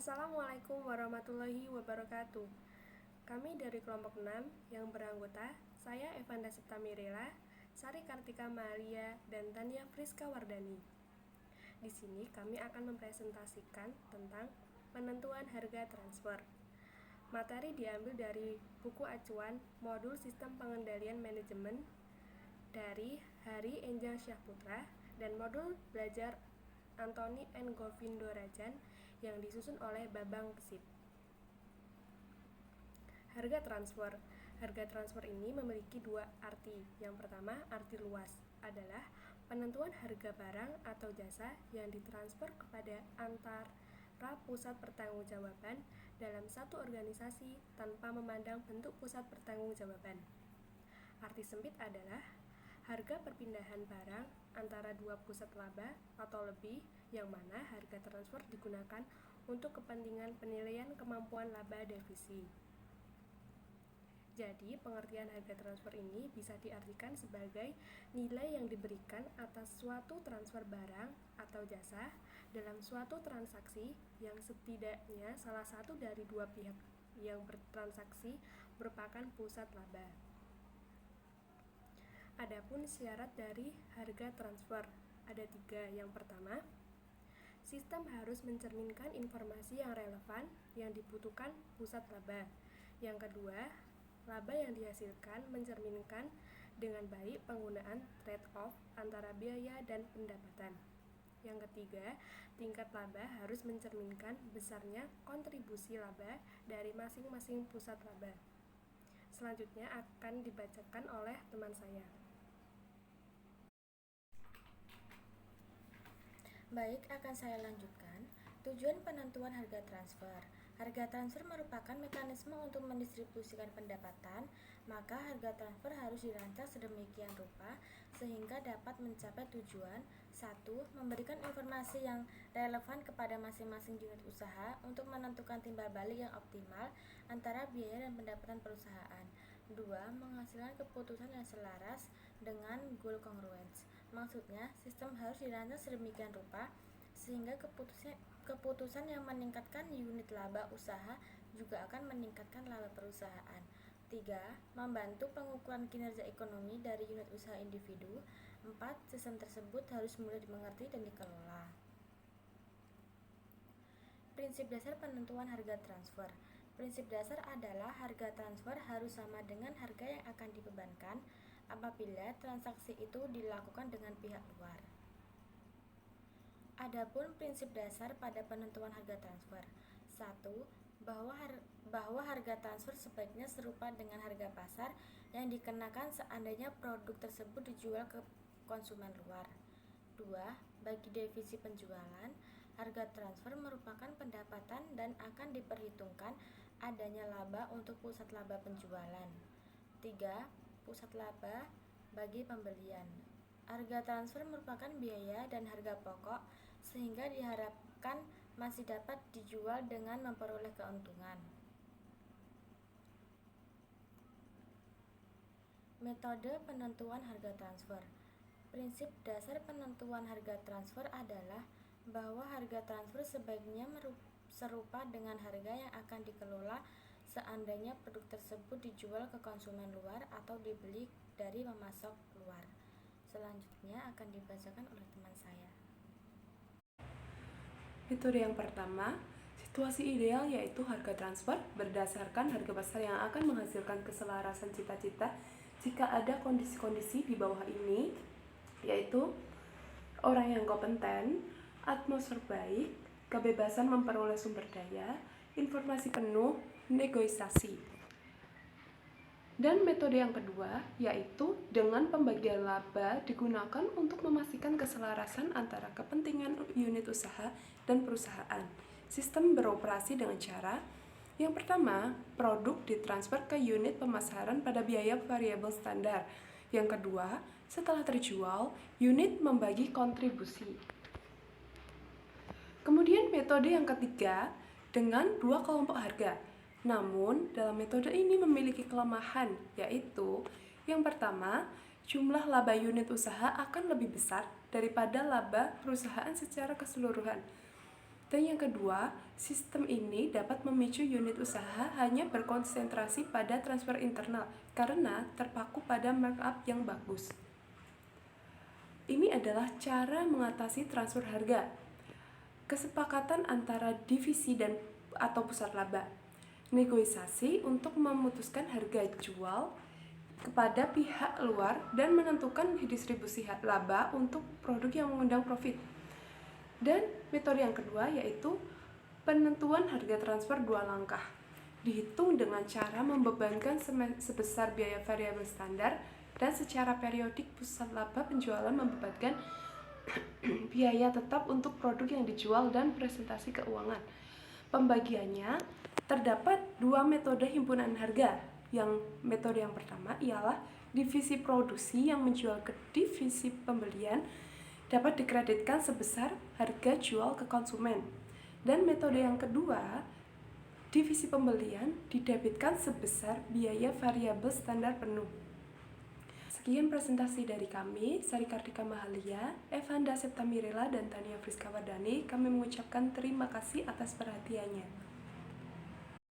Assalamualaikum warahmatullahi wabarakatuh. Kami dari kelompok 6 yang beranggota saya Evanda Septa Mirela, Sari Kartika Maria, dan Tania Friska Wardani. Di sini kami akan mempresentasikan tentang penentuan harga transfer. Materi diambil dari buku acuan modul Sistem Pengendalian Manajemen dari Hari Enjang Syahputra dan modul belajar Antoni N. Govindo Rajan yang disusun oleh Babang Pesip. Harga transfer. Harga transfer ini memiliki dua arti. Yang pertama, arti luas adalah penentuan harga barang atau jasa yang ditransfer kepada antara pusat pertanggungjawaban dalam satu organisasi tanpa memandang bentuk pusat pertanggungjawaban. Arti sempit adalah harga perpindahan barang antara dua pusat laba atau lebih, yang mana harga transfer digunakan untuk kepentingan penilaian kemampuan laba divisi. Jadi, pengertian harga transfer ini bisa diartikan sebagai nilai yang diberikan atas suatu transfer barang atau jasa dalam suatu transaksi yang setidaknya salah satu dari dua pihak yang bertransaksi merupakan pusat laba. Adapun syarat dari harga transfer ada 3. Yang pertama, sistem harus mencerminkan informasi yang relevan yang dibutuhkan pusat laba. Yang kedua, laba yang dihasilkan mencerminkan dengan baik penggunaan trade-off antara biaya dan pendapatan. Yang ketiga, tingkat laba harus mencerminkan besarnya kontribusi laba dari masing-masing pusat laba. Selanjutnya akan dibacakan oleh teman saya. Baik, akan saya lanjutkan. Tujuan penentuan harga transfer. Harga transfer merupakan mekanisme untuk mendistribusikan pendapatan, maka harga transfer harus dirancang sedemikian rupa sehingga dapat mencapai tujuan. 1. Memberikan informasi yang relevan kepada masing-masing unit usaha untuk menentukan timbal balik yang optimal antara biaya dan pendapatan perusahaan. 2. Menghasilkan keputusan yang selaras dengan goal congruence. Maksudnya, sistem harus dirancang sedemikian rupa sehingga keputusan yang meningkatkan unit laba usaha juga akan meningkatkan laba perusahaan. 3. Membantu pengukuran kinerja ekonomi dari unit usaha individu. 4. Sistem tersebut harus mudah dimengerti dan dikelola. Prinsip dasar penentuan harga transfer. Prinsip dasar adalah harga transfer harus sama dengan harga yang akan dibebankan apabila transaksi itu dilakukan dengan pihak luar. Adapun prinsip dasar pada penentuan harga transfer. 1. Bahwa harga transfer sebaiknya serupa dengan harga pasar yang dikenakan seandainya produk tersebut dijual ke konsumen luar. 2. Bagi divisi penjualan, harga transfer merupakan pendapatan dan akan diperhitungkan adanya laba untuk pusat laba penjualan. 3. Pusat laba bagi pembelian. Harga transfer merupakan biaya dan harga pokok sehingga diharapkan masih dapat dijual dengan memperoleh keuntungan. Metode penentuan harga transfer. Prinsip dasar penentuan harga transfer adalah bahwa harga transfer sebaiknya serupa dengan harga yang akan dikelola seandainya produk tersebut dijual ke konsumen luar atau dibeli dari pemasok luar. Selanjutnya akan dibacakan oleh teman saya. Metode yang pertama, situasi ideal yaitu harga transfer berdasarkan harga pasar yang akan menghasilkan keselarasan cita-cita jika ada kondisi-kondisi di bawah ini, yaitu orang yang kompeten, atmosfer baik, kebebasan memperoleh sumber daya, informasi penuh, negosiasi. Dan metode yang kedua yaitu dengan pembagian laba digunakan untuk memastikan keselarasan antara kepentingan unit usaha dan perusahaan. Sistem beroperasi dengan cara yang pertama, produk ditransfer ke unit pemasaran pada biaya variabel standar. Yang kedua, setelah terjual, unit membagi kontribusi. Kemudian metode yang ketiga dengan dua kelompok harga. Namun, dalam metode ini memiliki kelemahan, yaitu yang pertama, jumlah laba unit usaha akan lebih besar daripada laba perusahaan secara keseluruhan. Dan yang kedua, sistem ini dapat memicu unit usaha hanya berkonsentrasi pada transfer internal karena terpaku pada markup yang bagus. Ini adalah cara mengatasi transfer harga. Kesepakatan antara divisi dan atau pusat laba. Negosiasi untuk memutuskan harga jual kepada pihak luar dan menentukan distribusi laba untuk produk yang mengundang profit. Dan metode yang kedua yaitu penentuan harga transfer 2 langkah. Dihitung dengan cara membebankan sebesar biaya variabel standar dan secara periodik pusat laba penjualan membebankan biaya tetap untuk produk yang dijual dan presentasi keuangan. Pembagiannya terdapat 2 metode himpunan harga. Metode yang pertama ialah divisi produksi yang menjual ke divisi pembelian dapat dikreditkan sebesar harga jual ke konsumen. Dan metode yang kedua, divisi pembelian didebitkan sebesar biaya variabel standar penuh. Sekian presentasi dari kami, Sari Kartika Mahalia, Evanda Septamirela, dan Tania Friska Wardani. Kami mengucapkan terima kasih atas perhatiannya.